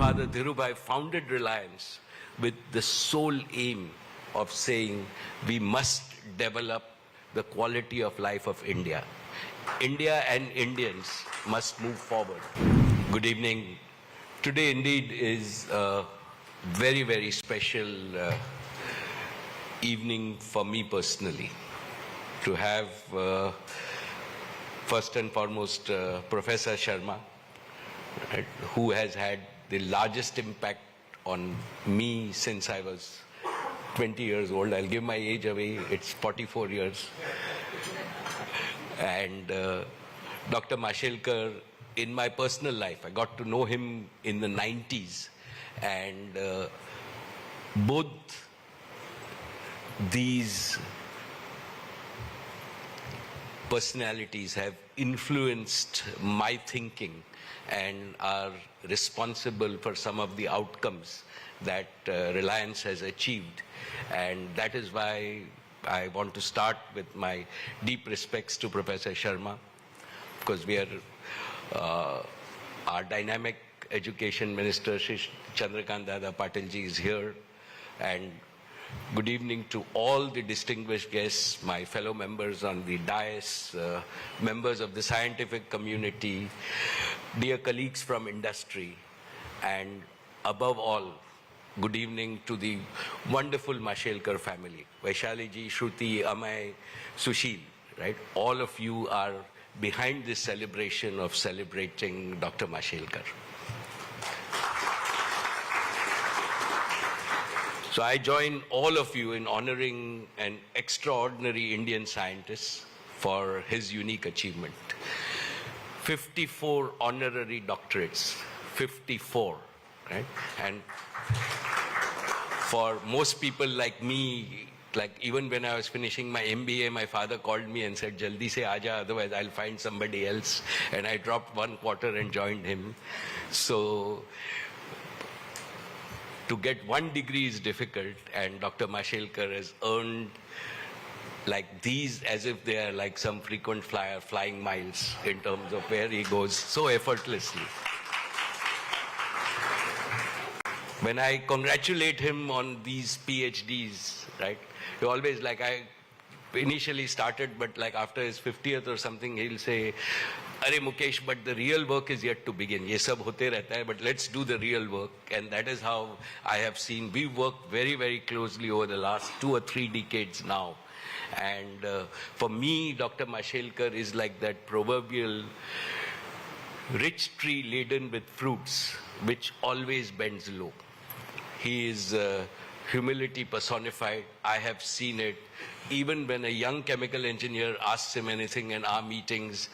father Dhirubhai founded Reliance with the sole aim of saying we must develop the quality of life of India. India and Indians must move forward. Good evening. Today indeed is a very, very special evening for me personally. To have first and foremost Professor Sharma, right, who has had the largest impact on me since I was 20 years old. I'll give my age away, it's 44 years. And Dr. Mashelkar, in my personal life, I got to know him in the 90s. And both these personalities have influenced my thinking and are responsible for some of the outcomes that Reliance has achieved. And that is why I want to start with my deep respects to Professor Sharma, because we are, our dynamic education minister, Shri Chandrakant Dada Patilji, is here. And good evening to all the distinguished guests, my fellow members on the dais, members of the scientific community, dear colleagues from industry, and above all, good evening to the wonderful Mashelkar family, Vaishali ji, Shruti, Amay, Sushil, right? All of you are behind this celebration of celebrating Dr. Mashelkar. So I join all of you in honoring an extraordinary Indian scientist for his unique achievement. 54 honorary doctorates, 54, right? And for most people like me, like even when I was finishing my MBA, my father called me and said, "Jaldi se aaja, otherwise I'll find somebody else." And I dropped 1 quarter and joined him. So to get 1 degree is difficult, and Dr. Mashelkar has earned like these as if they are like some frequent flyer flying miles in terms of where he goes so effortlessly. When I congratulate him on these PhDs, right, he always, like, I initially started, but like after his 50th or something, he'll say, "Arey Mukesh, but the real work is yet to begin. Ye sab hote rehta hai, but let's do the real work." And that is how I have seen, we work very, very closely over the last 2 or 3 decades now. And for me, Dr. Mashelkar is like that proverbial rich tree laden with fruits, which always bends low. He is humility personified. I have seen it. Even when a young chemical engineer asks him anything in our meetings,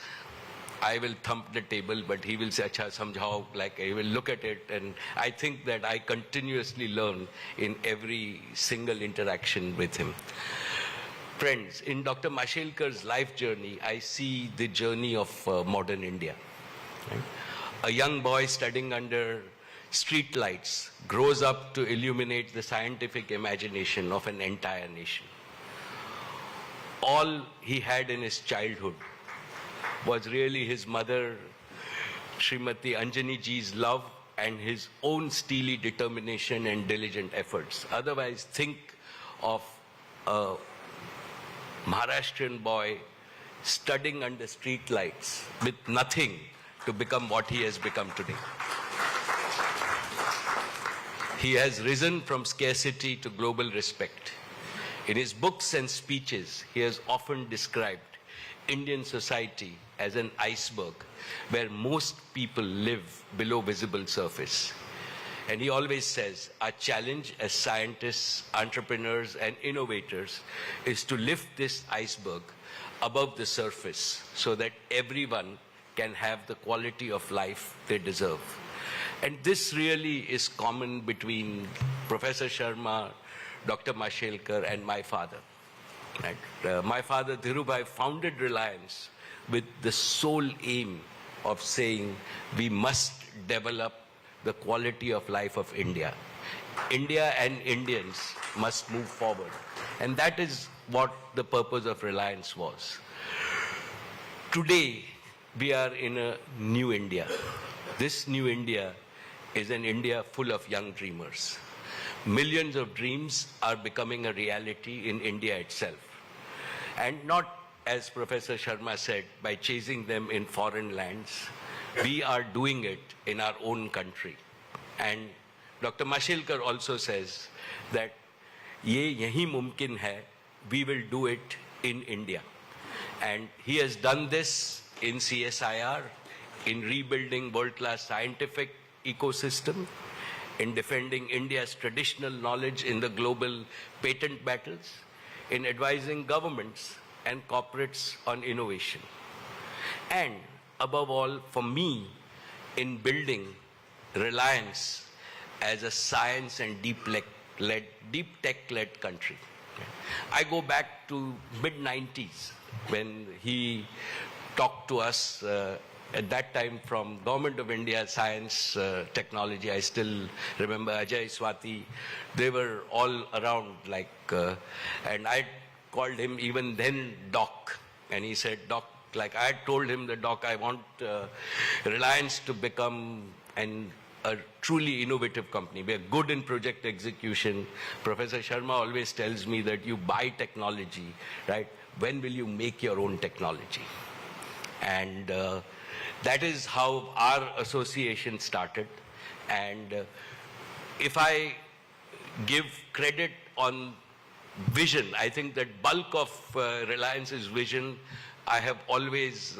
I will thump the table, but he will say, "Acha, samjhao," like he will look at it. And I think that I continuously learn in every single interaction with him. Friends, in Dr. Mashelkar's life journey, I see the journey of modern India. Right? A young boy studying under street lights grows up to illuminate the scientific imagination of an entire nation. All he had in his childhood was really his mother, Srimati Anjani ji's love and his own steely determination and diligent efforts. Otherwise, think of a Maharashtrian boy studying under street lights with nothing to become what he has become today. He has risen from scarcity to global respect. In his books and speeches, he has often described Indian society as an iceberg where most people live below visible surface. And he always says, our challenge as scientists, entrepreneurs, and innovators is to lift this iceberg above the surface so that everyone can have the quality of life they deserve. And this really is common between Professor Sharma, Dr. Mashelkar, and my father. Right? My father, Dhirubhai, founded Reliance with the sole aim of saying we must develop the quality of life of India. India and Indians must move forward. And that is what the purpose of Reliance was. Today, we are in a new India. This new India is an India full of young dreamers. Millions of dreams are becoming a reality in India itself. And not, as Professor Sharma said, by chasing them in foreign lands. We are doing it in our own country. And Dr. Mashelkar also says that ye yahi mumkin hai, we will do it in India. And he has done this in CSIR, in rebuilding world-class scientific ecosystem, in defending India's traditional knowledge in the global patent battles, in advising governments and corporates on innovation. And above all, for me, in building Reliance as a science and deep tech-led country. I go back to mid-90s when he talked to us at that time from Government of India Science Technology. I still remember Ajay, Swati. They were all around and I called him even then Doc. And he said, Doc, like I told him that, Doc, I want Reliance to become a truly innovative company. We are good in project execution. Professor Sharma always tells me that you buy technology, right? When will you make your own technology? And that is how our association started. And if I give credit on vision, I think that bulk of Reliance's vision, I have always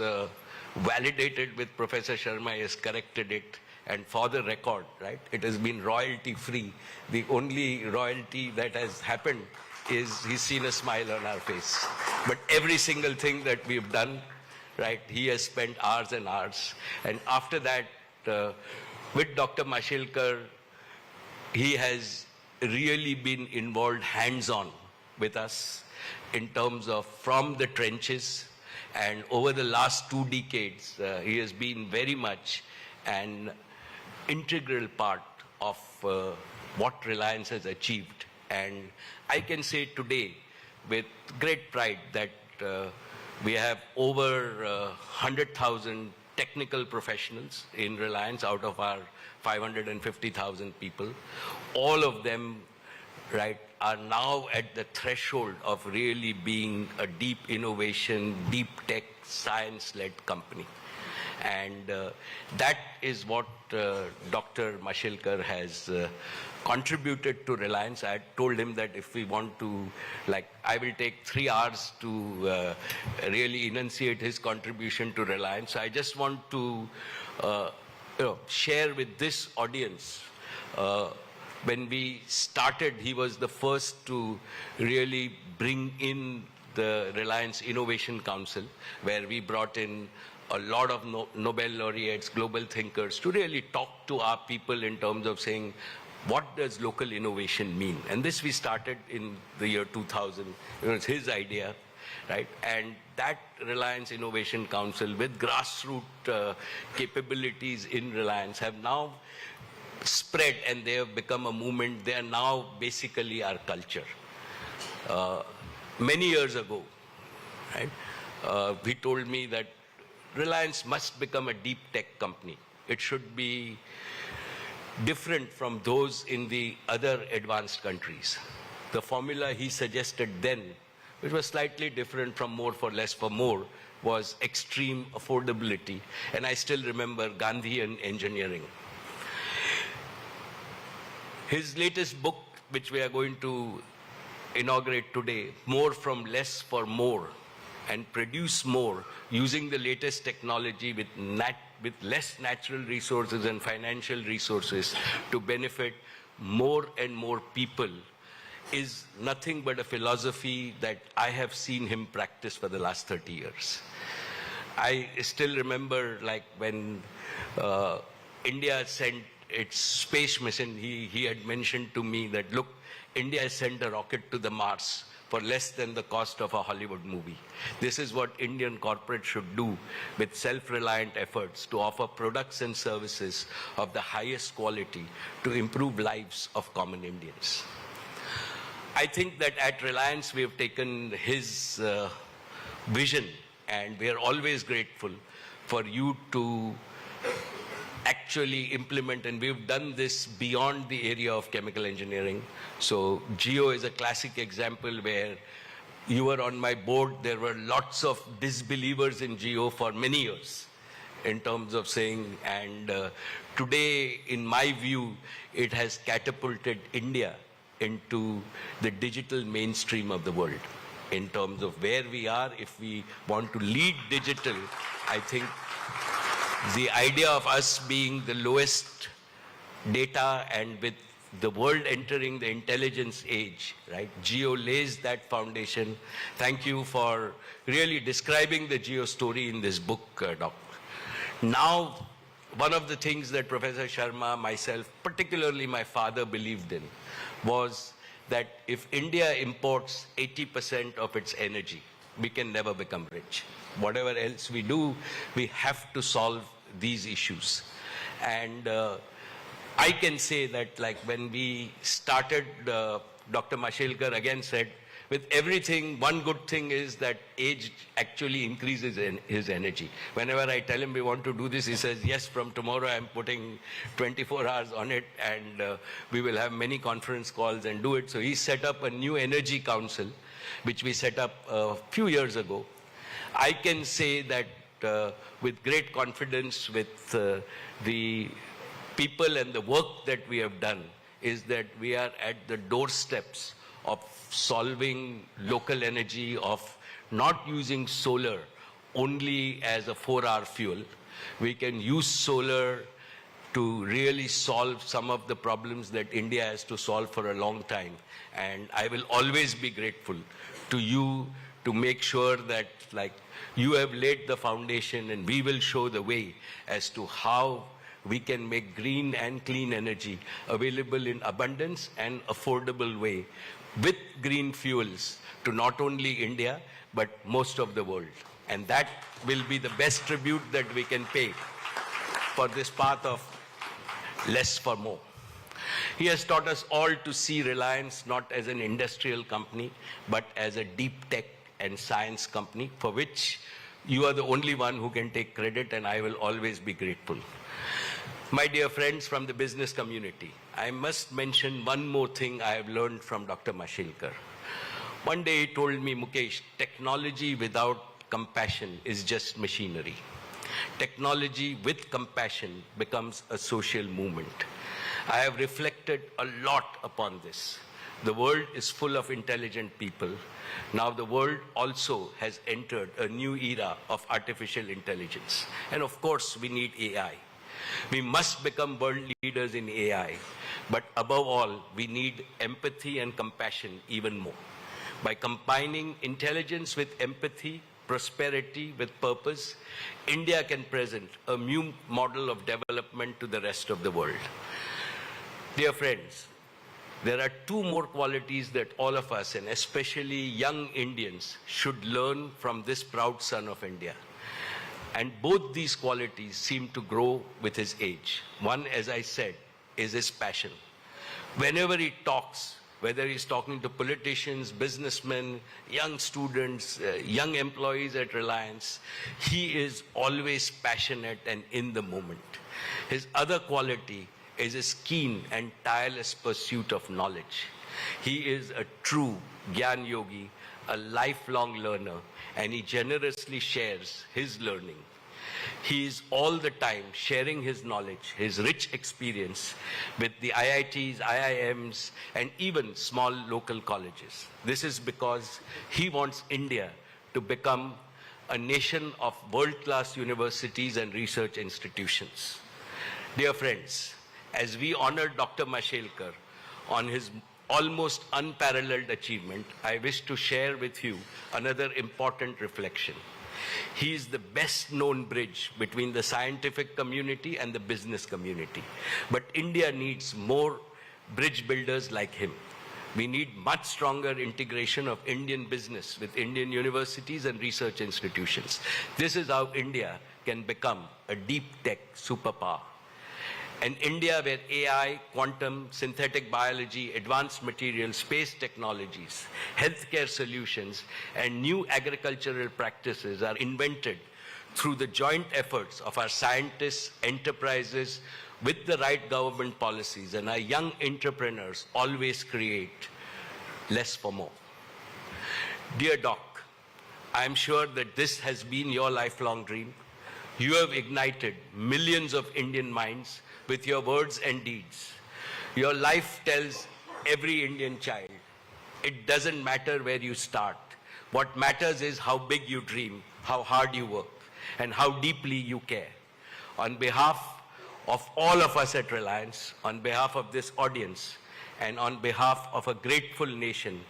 validated with Professor Sharma. He has corrected it. And for the record, right, it has been royalty-free. The only royalty that has happened is he's seen a smile on our face. But every single thing that we've done, right, he has spent hours and hours. And after that, with Dr. Mashelkar, he has really been involved hands-on with us in terms of from the trenches. And over the last 2 decades, he has been very much an integral part of what Reliance has achieved. And I can say today with great pride that we have over 100,000 technical professionals in Reliance out of our 550,000 people. All of them, right, are now at the threshold of really being a deep innovation, deep tech, science-led company. And that is what Dr. Mashelkar has contributed to Reliance. I had told him that if we want to, I will take 3 hours to really enunciate his contribution to Reliance. So I just want to share with this audience. When we started, he was the first to really bring in the Reliance Innovation Council, where we brought in a lot of Nobel laureates, global thinkers, to really talk to our people in terms of saying, what does local innovation mean? And this we started in the year 2000. It was his idea, right? And that Reliance Innovation Council with grassroots capabilities in Reliance have now spread, and they have become a movement. They are now basically our culture. Many years ago, right, he told me that Reliance must become a deep tech company. It should be different from those in the other advanced countries. The formula he suggested then, which was slightly different from more for less for more, was extreme affordability. And I still remember Gandhian engineering. His latest book, which we are going to inaugurate today, More from Less for More, and produce more using the latest technology with less natural resources and financial resources to benefit more and more people, is nothing but a philosophy that I have seen him practice for the last 30 years. I still remember when India sent its space mission, he had mentioned to me that, look, India has sent a rocket to the Mars for less than the cost of a Hollywood movie. This is what Indian corporates should do with self-reliant efforts to offer products and services of the highest quality to improve lives of common Indians. I think that at Reliance we have taken his vision, and we are always grateful for you to actually implement, and we've done this beyond the area of chemical engineering. So Geo is a classic example where you were on my board. There were lots of disbelievers in Geo for many years in terms of saying, and today, in my view, it has catapulted India into the digital mainstream of the world. In terms of where we are, if we want to lead digital, I think the idea of us being the lowest data and with the world entering the intelligence age, right? Geo lays that foundation. Thank you for really describing the Geo story in this book, Doc. Now, one of the things that Professor Sharma, myself, particularly my father, believed in was that if India imports 80% of its energy, we can never become rich. Whatever else we do, we have to solve these issues. And I can say that, like, when we started, Dr. Mashelkar again said, with everything, one good thing is that age actually increases his energy. Whenever I tell him we want to do this, he says, yes, from tomorrow I'm putting 24 hours on it, and we will have many conference calls and do it. So he set up a new energy council, which we set up a few years ago. I can say that with great confidence with the people and the work that we have done, is that we are at the doorsteps of solving local energy, of not using solar only as a 4-hour fuel. We can use solar to really solve some of the problems that India has to solve for a long time. And I will always be grateful to you to make sure that, like, you have laid the foundation and we will show the way as to how we can make green and clean energy available in abundance and affordable way with green fuels to not only India, but most of the world. And that will be the best tribute that we can pay for this path of less for more. He has taught us all to see Reliance not as an industrial company, but as a deep tech and science company, for which you are the only one who can take credit, and I will always be grateful. My dear friends from the business community, I must mention one more thing I have learned from Dr. Mashelkar. One day he told me, Mukesh, technology without compassion is just machinery. Technology with compassion becomes a social movement. I have reflected a lot upon this. The world is full of intelligent people. Now the world also has entered a new era of artificial intelligence. And of course, we need AI. We must become world leaders in AI. But above all, we need empathy and compassion even more. By combining intelligence with empathy, prosperity with purpose, India can present a new model of development to the rest of the world. Dear friends, there are two more qualities that all of us, and especially young Indians, should learn from this proud son of India. And both these qualities seem to grow with his age. One, as I said, is his passion. Whenever he talks, whether he's talking to politicians, businessmen, young students, young employees at Reliance, he is always passionate and in the moment. His other quality is his keen and tireless pursuit of knowledge. He is a true Gyan Yogi, a lifelong learner, and he generously shares his learning. He is all the time sharing his knowledge, his rich experience with the IITs, IIMs, and even small local colleges. This is because he wants India to become a nation of world-class universities and research institutions. Dear friends, as we honor Dr. Mashelkar on his almost unparalleled achievement, I wish to share with you another important reflection. He is the best known bridge between the scientific community and the business community. But India needs more bridge builders like him. We need much stronger integration of Indian business with Indian universities and research institutions. This is how India can become a deep tech superpower. An India where AI, quantum, synthetic biology, advanced materials, space technologies, healthcare solutions, and new agricultural practices are invented through the joint efforts of our scientists, enterprises, with the right government policies, and our young entrepreneurs always create less for more. Dear Doc, I am sure that this has been your lifelong dream. You have ignited millions of Indian minds with your words and deeds. Your life tells every Indian child, it doesn't matter where you start. What matters is how big you dream, how hard you work, and how deeply you care. On behalf of all of us at Reliance, on behalf of this audience, and on behalf of a grateful nation,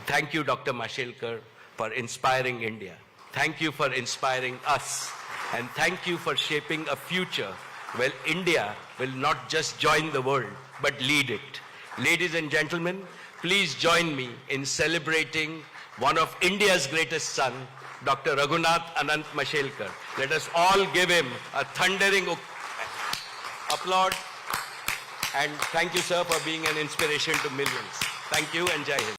thank you, Dr. Mashelkar, for inspiring India. Thank you for inspiring us. And thank you for shaping a future where India will not just join the world, but lead it. Ladies and gentlemen, please join me in celebrating one of India's greatest son, Dr. Raghunath Anant Mashelkar. Let us all give him a thundering applaud. And thank you, sir, for being an inspiration to millions. Thank you and Jai Hind.